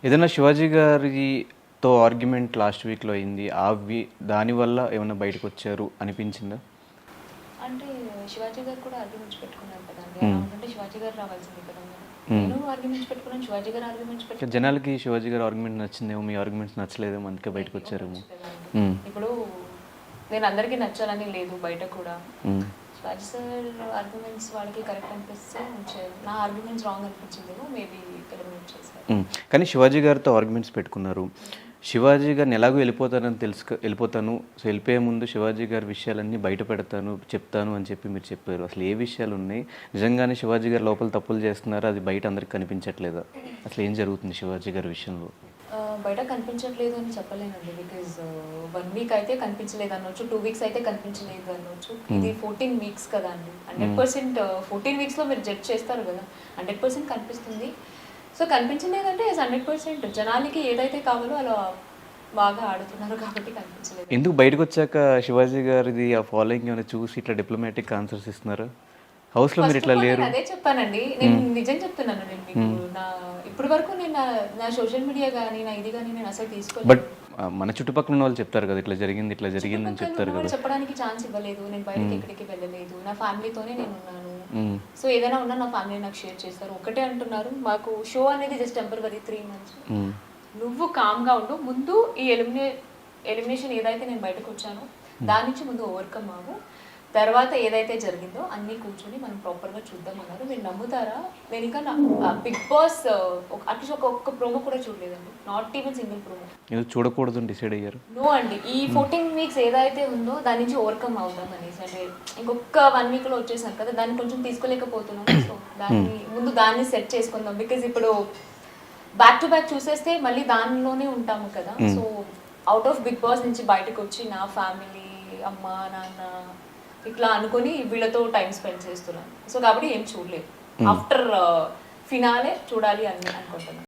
ఏదైనా శివాజీ గారితో argument last వీక్‌లో అయింది. దానివల్ల ఏమన్నా బయటకొచ్చారు అనిపించిందా? అంటే శివాజీ గారు కూడా ఆర్గ్యుమెంట్స్ పెట్టుకున్నారు కదండీ. అలా హ్మ్. ఉంటుంటే శివాజీ గారు రావాల్సింది కదా! హ్మ్. నేను ఆర్గ్యుమెంట్స్ పెట్టుకున్నాను. శివాజీ గారు ఆర్గ్యుమెంట్స్ పెట్టుకున్నారు. జనాలకి శివాజీ గారి ఆర్గ్యుమెంట్ నచ్చిందేమో, మీ ఆర్గ్యుమెంట్స్ నచ్చలేదేమో అందుకే బయటకొచ్చారేమో. నచ్చలేదండి. హ్మ్. ఇప్పుడు నేను అందరికీ నచ్చాలని లేదు బయట కూడా. హ్మ్. శివాజీ సార్ ఆర్గ్యుమెంట్స్ వాళ్ళకి కరెక్ట్ అనిపిస్తే ఉంచారు. నా ఆర్గ్యుమెంట్స్ రాంగ్ అనిపించిందేమో మేబీ ఎలిమినేట్ చేశారు. హ్మ్. కానీ శివాజీ గారితో ఆర్గ్యుమెంట్స్ పెట్టుకున్నారు. శివాజీ గారిని ఎలాగో వెళ్ళిపోతానని వెళ్ళిపోతాను. సో, వెళ్ళిపోయే ముందు శివాజీ గారి విషయాలన్నీ బయట పెడతాను, చెప్తాను అని చెప్పి మీరు చెప్పారు. అసలు ఏ విషయాలున్నాయి? నిజంగానే శివాజీ గారు లోపల తప్పులు చేస్తున్నారా? అది బయట అందరికి కనిపించట్లేదా? అసలు ఏం జరుగుతుంది శివాజీ గారి విషయంలో? బయట కనిపించట్లేదు అని చెప్పలేనండి. బికాజ్ 1 వీక్ అయితే కనిపించలేదు అనొచ్చు. 2 వీక్స్ అయితే కనిపించలేదు అనొచ్చు. ఇది 14 వీక్స్ కదా అండి. 100% 14 వీక్స్‌లో మీరు జడ్జ్ చేస్తారు కదా! 100% కనిపిస్తుంది. సో, కనిపించలేదంటే 100% జనాలకి ఏదైతే కావాలో అలా బాగా ఆడుతున్నారు కాబట్టి కనిపించలేదు. ఎందుకు బయటకొచ్చాక శివాజీ గారిది ఆ ఫాలోయింగ్ ఏమైనా చూసి ఇట్లా డిప్లొమాటిక్ ఆన్సర్స్ ఇస్తున్నారా? హౌస్‌లో మీరు ఫస్ట్ ఇట్లా ఆఫ్ ఆల్ లేరు. నేను అదే చెప్పానండి. నేను నిజం చెప్తున్నాను నేను మీకు. నా ఇప్పటి వరకు నేను నా సోషల్ మీడియా గాని, నా ఇది గాని నేను అసలు తీసుకోలేదు. బట్ మన చుట్టుపక్కల ఉన్న వాళ్ళు చెప్తారు కదా! ఇట్లా జరిగింది, ఇట్లా జరిగిందని చుట్టుపక్కల చెప్తారు ఉన్నవాళ్ళు కదా! చెప్పడానికి ఛాన్స్ ఇవ్వలేదు. నేను బయటకి ఎక్కడికి వెళ్ళలేదు. నా ఫ్యామిలీతోనే నేనున్నాను. హ్మ్. సో, ఏదైనా ఉన్నా నా ఫ్యామిలీ నాకు షేర్ చేస్తారు. ఒకటే అంటున్నారు, మాకు షో అనేది జస్ట్ టెంపరరీ 3 మంత్స్. హ్మ్. నువ్వు కామ్‌గా ఉండు. ముందు ఈ ఎలిమినేషన్ ఏదైతే నేను బయటకొచ్చానో దాని నుంచి ముందు ఓవర్‌కమ్ అవ్వు. తర్వాత ఏదైతే జరిగిందో అన్నీ కూర్చొని మనం ప్రాపర్‌గా చూద్దామన్నారు. మీరు నమ్ముతారా? నేను ఇంకా బిగ్ బాస్ అట్లీస్ట్ ఒక్క ప్రోమో కూడా చూడలేదండి. Not even single promo. ఎందుకు చూడకూడదని డిసైడ్ అయ్యారు? నో అండి. ఈ 14 వీక్స్ ఏదైతే ఉందో దాని నుంచి ఓవర్‌కమ్ అవుదాం అనేసి. అంటే ఇంకొక 1 వీక్‌లో వచ్చేసాను కదా! దాన్ని కొంచెం తీసుకోలేకపోతున్నాను. సో, దాన్ని సెట్ చేసుకుందాం. బికాజ్ ఇప్పుడు బ్యాక్ టు బ్యాక్ చూసేస్తే మళ్ళీ దానిలోనే ఉంటాము కదా! So, out of Bigg Boss నుంచి బయటకొచ్చి నా ఫ్యామిలీ, అమ్మ, నాన్న ఇట్లా అనుకొని వీళ్ళతో టైం స్పెండ్ చేస్తున్నాను. సో, కాబట్టి ఏం చూడలేదు. ఆఫ్టర్ ఫినాలే చూడాలి అని అనుకుంటున్నాను.